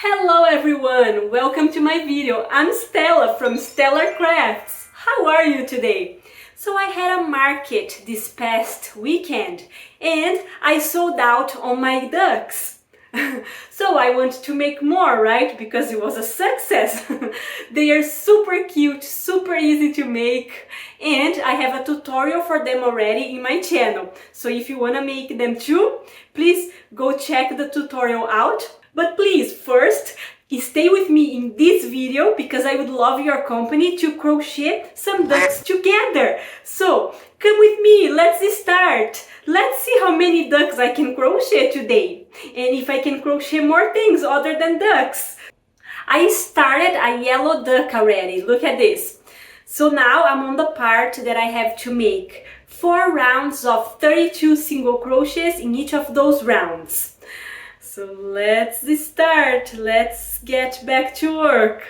Hello everyone, welcome to my video. I'm Stella from Stellar Crafts. How are you today? So I had a market this past weekend and I sold out on my ducks. So I want to make more, right? Because it was a success. They are super cute, super easy to make, and I have a tutorial for them already in my channel. So if you want to make them too, please go check the tutorial out. But please, first, stay with me in this video because I would love your company to crochet some ducks together. So come with me, let's start. Let's see how many ducks I can crochet today and if I can crochet more things other than ducks. I started a yellow duck already, look at this. So now I'm on the part that I have to make 4 rounds of 32 single crochets in each of those rounds. So let's start, let's get back to work.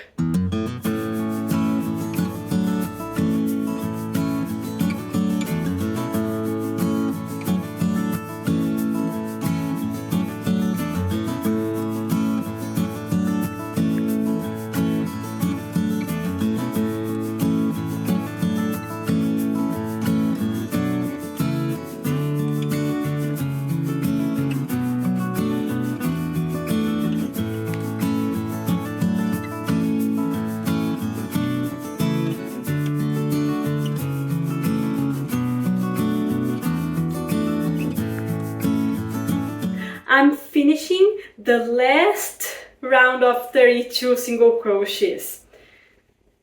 I'm finishing the last round of 32 single crochets.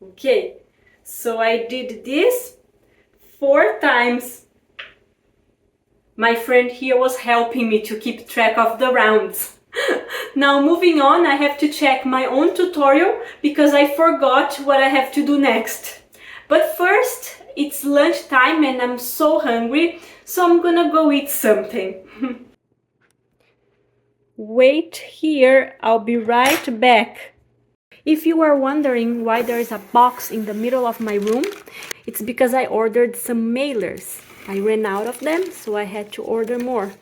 Okay, so I did this 4 times. My friend here was helping me to keep track of the rounds. Now moving on, I have to check my own tutorial because I forgot what I have to do next. But first, it's lunchtime and I'm so hungry, so I'm gonna go eat something. Wait here, I'll be right back. If you are wondering why there is a box in the middle of my room, it's because I ordered some mailers. I ran out of them, so I had to order more.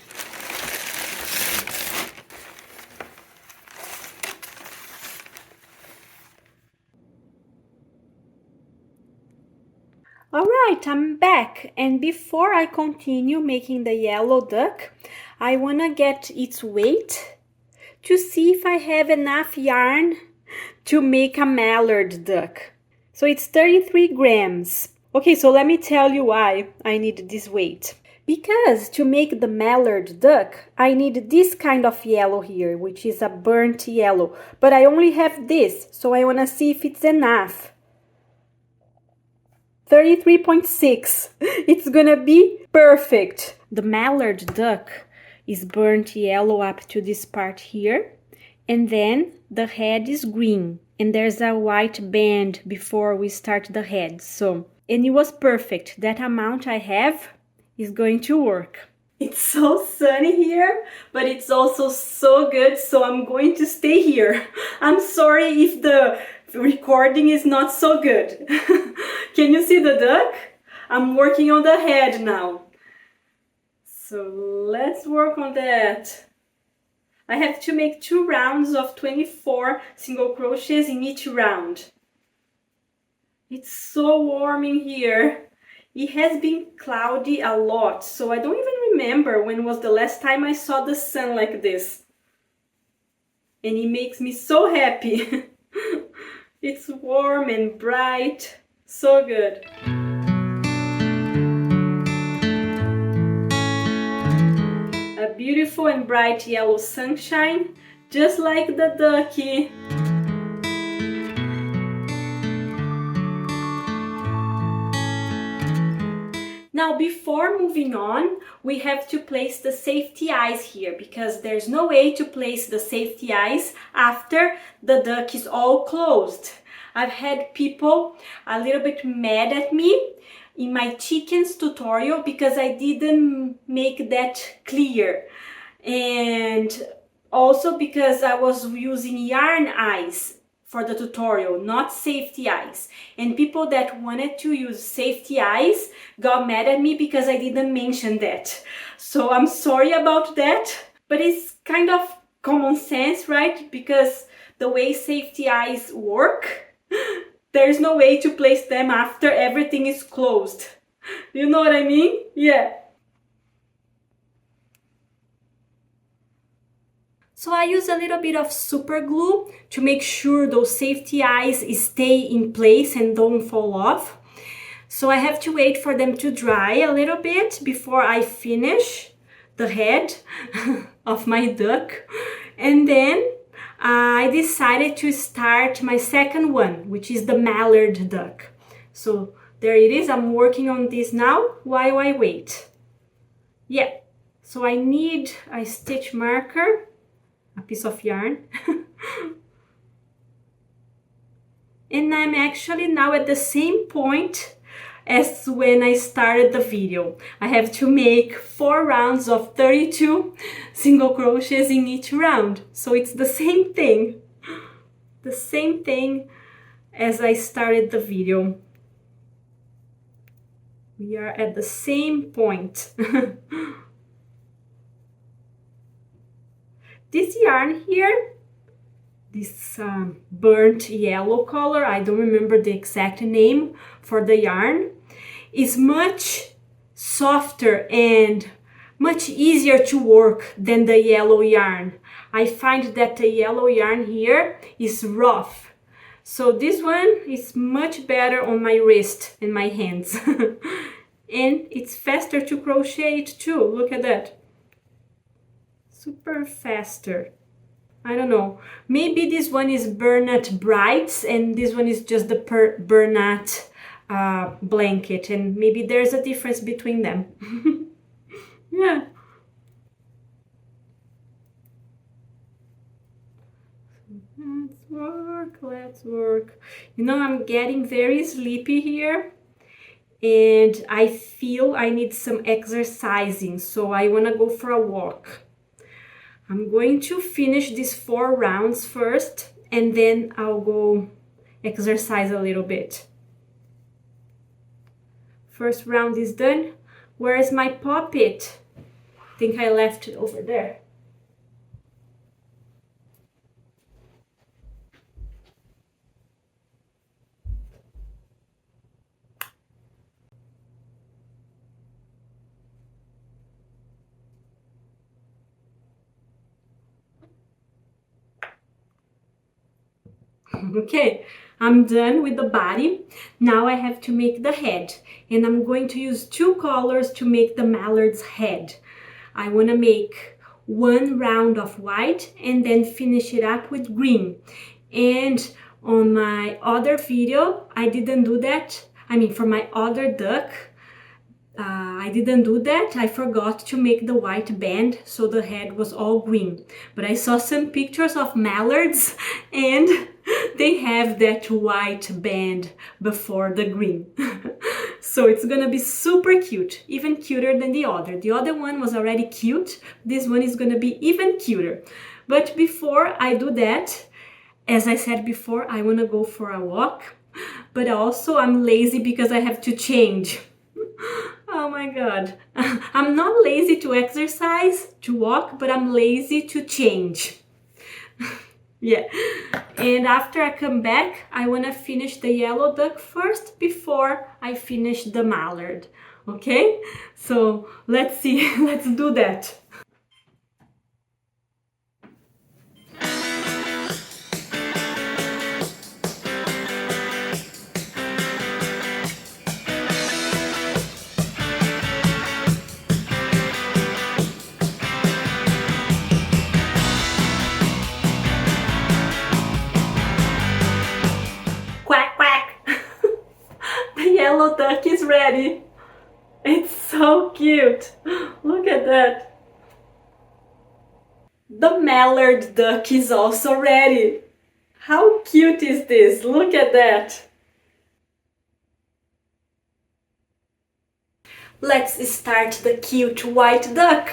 Alright, I'm back, and before I continue making the yellow duck, I wanna get its weight to see if I have enough yarn to make a mallard duck. So it's 33 grams. Okay, so let me tell you why I need this weight. Because to make the mallard duck, I need this kind of yellow here, which is a burnt yellow. But I only have this, so I wanna see if it's enough. 33.6. It's gonna be perfect. The mallard duck is burnt yellow up to this part here, and then the head is green, and there's a white band before we start the head. So, and it was perfect. That amount I have is going to work. It's so sunny here, but it's also so good, so I'm going to stay here. I'm sorry if the recording is not so good. Can you see the duck? I'm working on the head now. So let's work on that. I have to make 2 rounds of 24 single crochets in each round. It's so warm in here. It has been cloudy a lot, so I don't even remember when was the last time I saw the sun like this. And it makes me so happy. It's warm and bright, so good. A beautiful and bright yellow sunshine, just like the ducky. Now, before moving on, we have to place the safety eyes here because there's no way to place the safety eyes after the duck is all closed. I've had people a little bit mad at me in my chickens tutorial because I didn't make that clear, and also because I was using yarn eyes for the tutorial, not safety eyes, and people that wanted to use safety eyes got mad at me because I didn't mention that. So I'm sorry about that, but it's kind of common sense, right? Because the way safety eyes work, there's no way to place them after everything is closed. You know what I mean? Yeah. So I use a little bit of super glue to make sure those safety eyes stay in place and don't fall off. So I have to wait for them to dry a little bit before I finish the head of my duck. And then I decided to start my second one, which is the mallard duck. So there it is. I'm working on this now while I wait. Yeah, so I need a stitch marker, a piece of yarn. And I'm actually now at the same point as when I started the video. I have to make 4 rounds of 32 single crochets in each round. So it's the same thing. The same thing as I started the video. We are at the same point. This yarn here, this burnt yellow color, I don't remember the exact name for the yarn, is much softer and much easier to work than the yellow yarn. I find that the yellow yarn here is rough. So this one is much better on my wrist and my hands. And it's faster to crochet it too. Look at that. Super faster. I don't know. Maybe this one is Bernat Brights and this one is just the Bernat blanket, and maybe there's a difference between them. Yeah. Let's work. You know, I'm getting very sleepy here and I feel I need some exercising, so I want to go for a walk. I'm going to finish these 4 rounds first and then I'll go exercise a little bit. First round is done. Where is my poppet? I think I left it over there. Okay, I'm done with the body. Now I have to make the head, and I'm going to use 2 colors to make the mallard's head. I want to make 1 round of white and then finish it up with green. And on my other video, I didn't do that. I mean, for my other duck, I didn't do that. I forgot to make the white band, so the head was all green. But I saw some pictures of mallards and they have that white band before the green. So it's gonna be super cute, even cuter than the other. The other one was already cute. This one is gonna be even cuter. But before I do that, as I said before, I wanna go for a walk, but also I'm lazy because I have to change. Oh my God. I'm not lazy to exercise, to walk, but I'm lazy to change. Yeah. And after I come back, I want to finish the yellow duck first before I finish the mallard. Okay? So let's see. Let's do that. Yellow duck is ready. It's so cute. Look at that. The mallard duck is also ready. How cute is this? Look at that. Let's start the cute white duck.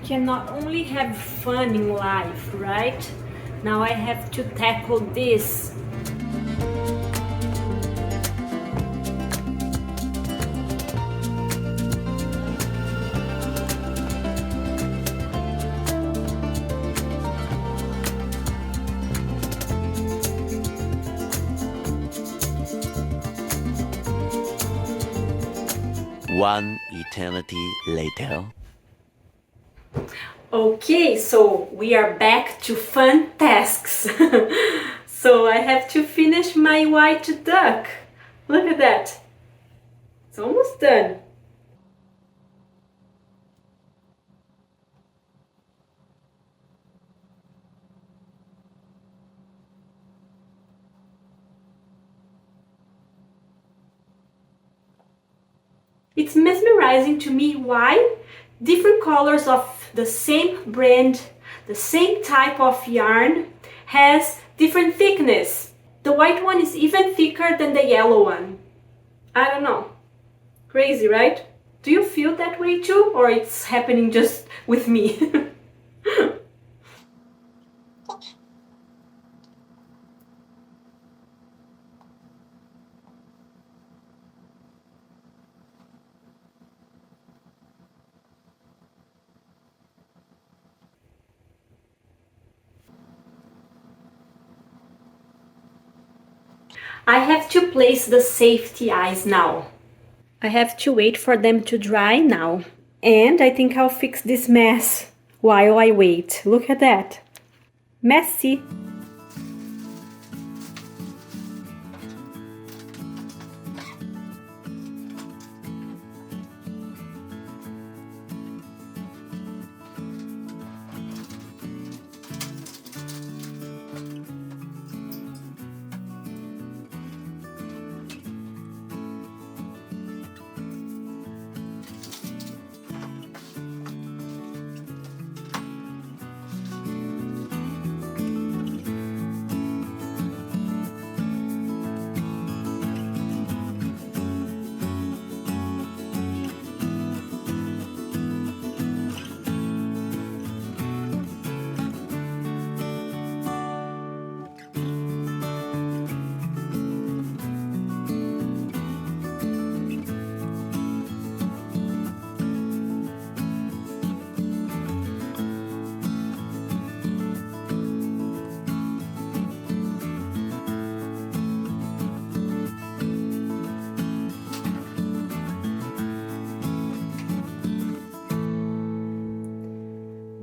can not only have fun in life, right? Now I have to tackle this. One eternity later. Okay, so we are back to fun tasks. So I have to finish my white duck. Look at that. It's almost done. It's mesmerizing to me why different colors of the same brand, the same type of yarn has different thickness. The white one is even thicker than the yellow one. I don't know. Crazy, right? Do you feel that way too, or it's happening just with me? I have to place the safety eyes now. I have to wait for them to dry now. And I think I'll fix this mess while I wait. Look at that. Messy.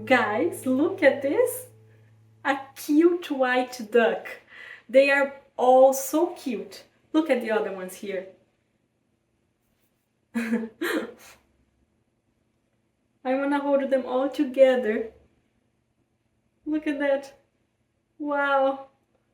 Guys, look at this. A cute white duck. They are all so cute. Look at the other ones here. I want to hold them all together. Look at that. Wow.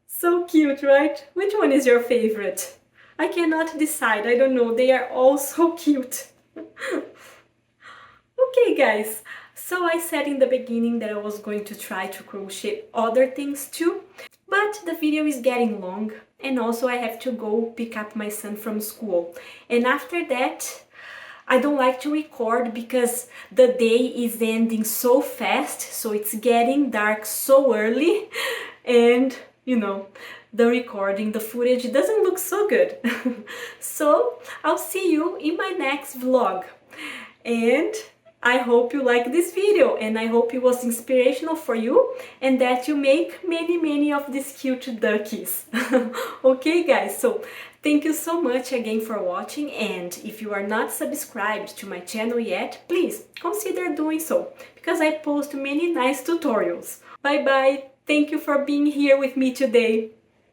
So cute, right? Which one is your favorite? I cannot decide. I don't know. They are all so cute. Okay, guys. So I said in the beginning that I was going to try to crochet other things too, but the video is getting long and also I have to go pick up my son from school. And after that, I don't like to record because the day is ending so fast, so it's getting dark so early and you know, the recording, the footage doesn't look so good. So I'll see you in my next vlog. And I hope you like this video and I hope it was inspirational for you and that you make many of these cute duckies. Okay guys, so thank you so much again for watching, and if you are not subscribed to my channel yet, please consider doing so because I post many nice tutorials. Bye bye, thank you for being here with me today.